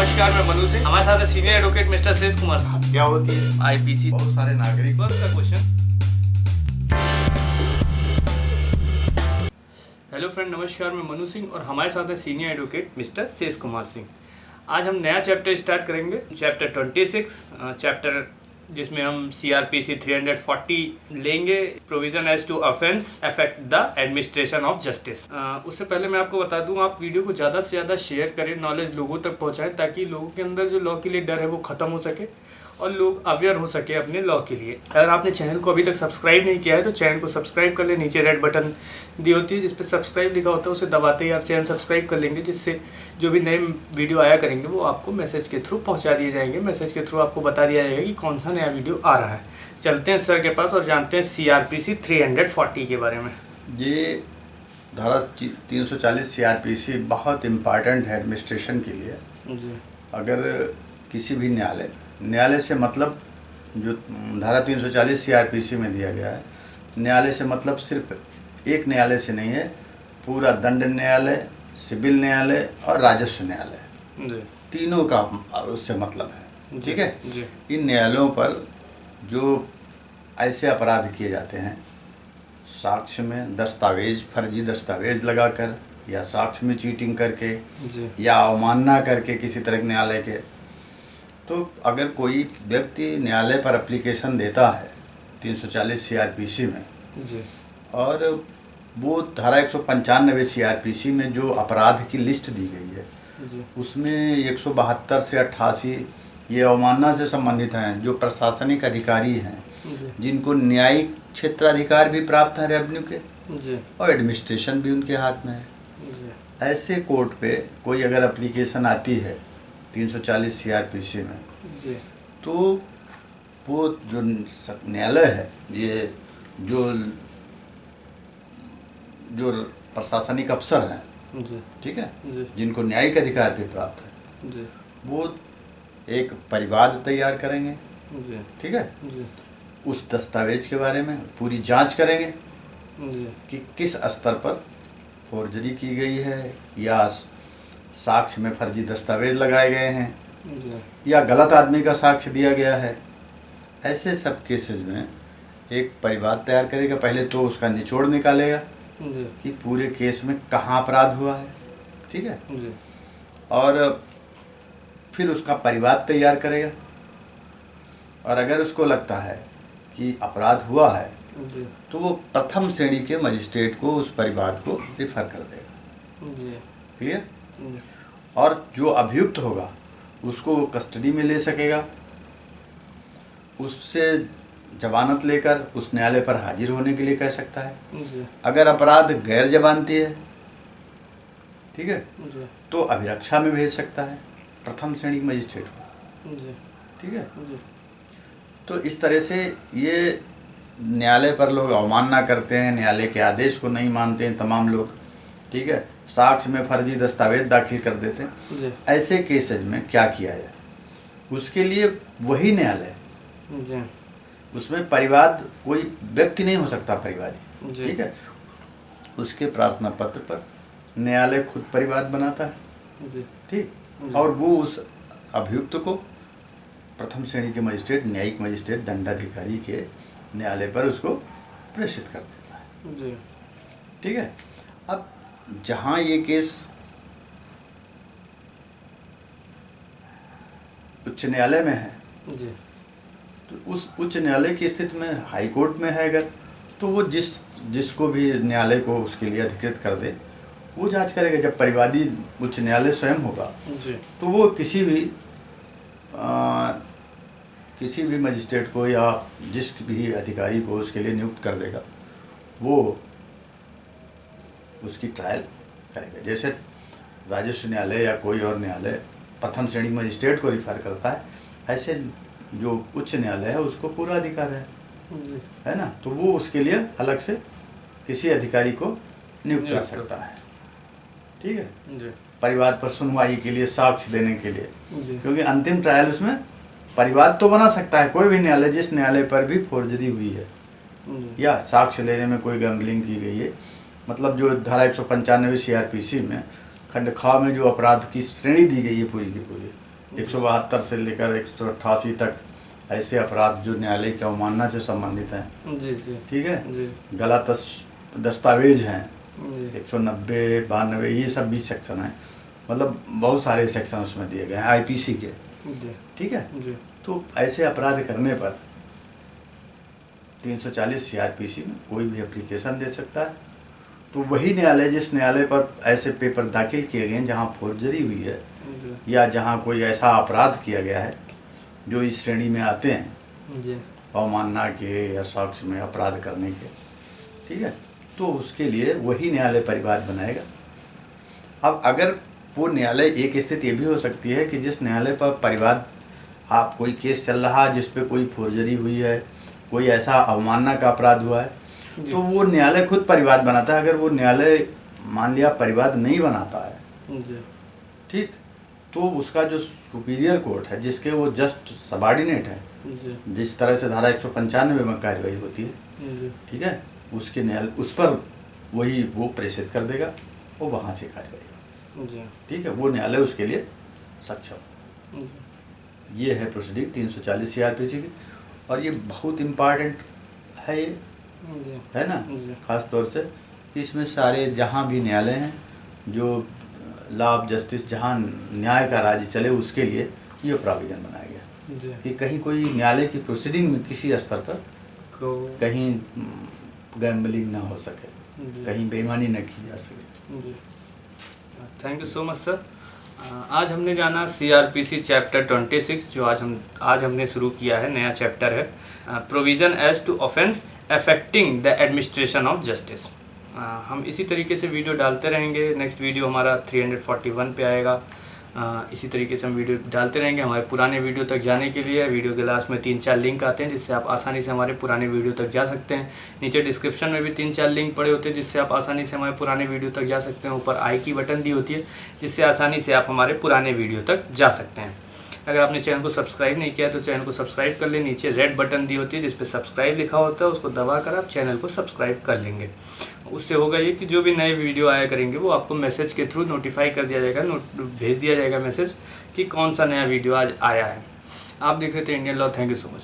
नमस्कार, मैं मनु सिंह। हमारे साथ है सीनियर एडवोकेट मिस्टर शेष कुमार। क्या होती है आईपीसी बहुत सारे नागरिक बस का क्वेश्चन। हेलो फ्रेंड, नमस्कार, मैं मनु सिंह और हमारे साथ है सीनियर एडवोकेट मिस्टर शेष कुमार सिंह। आज हम नया चैप्टर स्टार्ट करेंगे, चैप्टर 26, चैप्टर जिसमें हम CRPC 340 लेंगे, provision as to offence affect the administration of justice. उससे पहले मैं आपको बता दूं, आप वीडियो को ज़्यादा से ज़्यादा शेयर करें, नॉलेज लोगों तक पहुंचाएं, ताकि लोगों के अंदर जो लॉ के लिए डर है वो ख़त्म हो सके और लोग अवेयर हो सके अपने लॉ के लिए। अगर आपने चैनल को अभी तक सब्सक्राइब नहीं किया है तो चैनल को सब्सक्राइब कर ले। नीचे रेड बटन दी होती है जिस पर सब्सक्राइब लिखा होता है, उसे दबाते ही आप चैनल सब्सक्राइब कर लेंगे, जिससे जो भी नए वीडियो आया करेंगे वो आपको मैसेज के थ्रू पहुंचा दिए जाएंगे। मैसेज के थ्रू आपको बता दिया जाएगा कि कौन सा नया वीडियो आ रहा है। चलते हैं सर के पास और जानते हैं CRPC 340 के बारे में। ये धारा 340 CRPC बहुत इम्पॉर्टेंट है एडमिनिस्ट्रेशन के लिए। जी अगर किसी भी न्यायालय से मतलब जो धारा 340 CRPC में दिया गया है, न्यायालय से मतलब सिर्फ एक न्यायालय से नहीं है, पूरा दंड न्यायालय, सिविल न्यायालय और राजस्व न्यायालय, जी तीनों का उससे मतलब है। ठीक है जी इन न्यायालयों पर जो ऐसे अपराध किए जाते हैं, साक्ष्य में फर्जी दस्तावेज लगाकर या साक्ष्य में चीटिंग करके जी या अवमानना करके किसी तरह के न्यायालय के, तो अगर कोई व्यक्ति न्यायालय पर एप्लीकेशन देता है 340 CRPC में, जी और वो धारा 195 CRPC में जो अपराध की लिस्ट दी गई है जी उसमें 172 से 88 ये अवमानना से संबंधित हैं, जो प्रशासनिक अधिकारी हैं, जी जिनको न्यायिक क्षेत्राधिकार भी प्राप्त है रेवेन्यू के, जी और एडमिनिस्ट्रेशन भी उनके हाथ में है। जी ऐसे कोर्ट पे कोई अगर एप्लीकेशन आती है 340 CRPC में, जी तो वो जो न्यायालय है, ये जो जो प्रशासनिक अफसर हैं, जी ठीक है, जी जिनको न्यायिक अधिकार भी प्राप्त है, जी वो एक परिवाद तैयार करेंगे। जी ठीक है, जी उस दस्तावेज के बारे में पूरी जांच करेंगे जी कि किस स्तर पर फोर्जरी की गई है या साक्ष्य में फर्जी दस्तावेज लगाए गए हैं जी या गलत आदमी का साक्ष्य दिया गया है। ऐसे सब केसेस में एक परिवाद तैयार करेगा। पहले तो उसका निचोड़ निकालेगा जी कि पूरे केस में कहाँ अपराध हुआ है, ठीक है, जी और फिर उसका परिवाद तैयार करेगा। और अगर उसको लगता है कि अपराध हुआ है जी तो वो प्रथम श्रेणी के मजिस्ट्रेट को उस परिवाद को रिफर कर देगा। जी क्लियर? जी और जो अभियुक्त होगा उसको वो कस्टडी में ले सकेगा, उससे जमानत लेकर उस न्यायालय पर हाजिर होने के लिए कह सकता है। जी अगर अपराध गैर जमानती है, ठीक है, जी तो अभिरक्षा में भेज सकता है प्रथम श्रेणी के मजिस्ट्रेट को। जी ठीक है, जी तो इस तरह से ये न्यायालय पर लोग अवमानना करते हैं, न्यायालय के आदेश को नहीं मानते हैं तमाम लोग, ठीक है, साक्ष्य में फर्जी दस्तावेज दाखिल कर देते हैं। जी ऐसे केसेज में क्या किया जाए, उसके लिए वही न्यायालय, जी उसमें परिवाद कोई व्यक्ति नहीं हो सकता परिवादी, जी ठीक है, उसके प्रार्थना पत्र पर न्यायालय खुद परिवाद बनाता है, जी ठीक, जी। और वो उस अभियुक्त को प्रथम श्रेणी के मजिस्ट्रेट, न्यायिक मजिस्ट्रेट, दंडाधिकारी के न्यायालय पर उसको प्रेषित कर देता है। जी ठीक है, अब जहाँ ये केस उच्च न्यायालय में है, जी तो उस उच्च न्यायालय की स्थिति में हाई कोर्ट में है अगर, तो वो जिसको भी न्यायालय को उसके लिए अधिकृत कर दे वो जांच करेगा। जब परिवादी उच्च न्यायालय स्वयं होगा जी तो वो किसी भी मजिस्ट्रेट को या जिस भी अधिकारी को उसके लिए नियुक्त कर देगा, वो उसकी ट्रायल करेगा। जैसे राजस्व न्यायालय या कोई और न्यायालय प्रथम श्रेणी मजिस्ट्रेट को रिफर करता है, ऐसे जो उच्च न्यायालय है उसको पूरा अधिकार है ना, तो वो उसके लिए अलग से किसी अधिकारी को नियुक्त कर सकता है। ठीक है, जी परिवाद पर सुनवाई के लिए, साक्ष्य देने के लिए, जी क्योंकि अंतिम ट्रायल उसमें परिवाद तो बना सकता है कोई भी न्यायालय, जिस न्यायालय पर भी फोर्जरी हुई है जी या साक्ष्य लेने में कोई गैम्बलिंग की गई है, मतलब जो धारा 195 CRPC में खंड ख में जो अपराध की श्रेणी दी गई है पूरी की पूरी, 172 से लेकर 188 तक ऐसे अपराध जो न्यायालय की अवमानना से संबंधित हैं। जी जी ठीक है। जी गलत दस्तावेज हैं जी 190, 92, ये सब भी सेक्शन हैं। मतलब बहुत सारे सेक्शन उसमें दिए गए हैं आईपीसी के। जी ठीक है। जी तो ऐसे अपराध करने पर 340 सीआरपीसी में कोई भी एप्लीकेशन दे सकता है। तो वही न्यायालय जिस न्यायालय पर ऐसे पेपर दाखिल किए गए हैं जहाँ फोर्जरी हुई है जी या जहाँ कोई ऐसा अपराध किया गया है जो इस श्रेणी में आते हैं जी अवमानना के या साक्ष्य में अपराध करने के। ठीक है। तो उसके लिए वही न्यायालय परिवाद बनाएगा। अब अगर वो न्यायालय, एक स्थिति ये भी हो सकती है कि जिस न्यायालय पर परिवाद आप कोई केस चल रहा है जिस पे कोई फोर्जरी हुई है, कोई ऐसा अवमानना का अपराध हुआ है, तो वो न्यायालय खुद परिवाद बनाता है। अगर वो न्यायालय मान लिया परिवाद नहीं बनाता है, जी ठीक, तो उसका जो सुपीरियर कोर्ट है जिसके वो जस्ट सबॉर्डिनेट है, जी जिस तरह से धारा 195 में कार्रवाई होती है, जी ठीक है, उसके न्यायालय उस पर वही वो प्रेषित कर देगा और वहाँ से कार्रवाई होगी। जी ठीक है। वो न्यायालय उसके लिए सक्षम। ये है प्रोसीडिंग 340 सीआरपीसी की। और ये बहुत इम्पॉर्टेंट है, ये जी है ना, जी खास तौर से कि इसमें सारे जहाँ भी न्यायालय हैं जो लॉ ऑफ जस्टिस, जहाँ न्याय का राज्य चले, उसके लिए ये प्रोविजन बनाया गया जी कि कहीं कोई न्यायालय की प्रोसीडिंग में किसी स्तर पर को कहीं गैम्बलिंग ना हो सके, जी कहीं बेईमानी न की जा सके। जी thank you so much sir. आज हमने जाना सीआरपीसी चैप्टर 26 जो आज हमने शुरू किया है, नया चैप्टर है, provision as to offence affecting the administration of justice. हम इसी तरीके से वीडियो डालते रहेंगे। नेक्स्ट वीडियो हमारा 341 पे आएगा। इसी तरीके से हम वीडियो डालते रहेंगे। हमारे पुराने वीडियो तक जाने के लिए वीडियो के लास्ट में 3-4 लिंक आते हैं जिससे आप आसानी से हमारे पुराने वीडियो तक जा सकते हैं। नीचे डिस्क्रिप्शन में भी 3-4 लिंक पड़े होते हैं जिससे आप आसानी से हमारे पुराने वीडियो तक जा सकते हैं। ऊपर आई की बटन दी होती है जिससे आसानी से आप हमारे पुराने वीडियो तक जा सकते हैं। अगर आपने चैनल को सब्सक्राइब नहीं किया तो चैनल को सब्सक्राइब कर लें। नीचे रेड बटन दी होती है जिस पर सब्सक्राइब लिखा होता है, उसको दबा कर आप चैनल को सब्सक्राइब कर लेंगे। उससे होगा ये कि जो भी नए वीडियो आया करेंगे वो आपको मैसेज के थ्रू नोटिफाई कर दिया जाएगा, भेज दिया जाएगा मैसेज कि कौन सा नया वीडियो आज आया है। आप देख रहे थे Indian law. Thank you so much.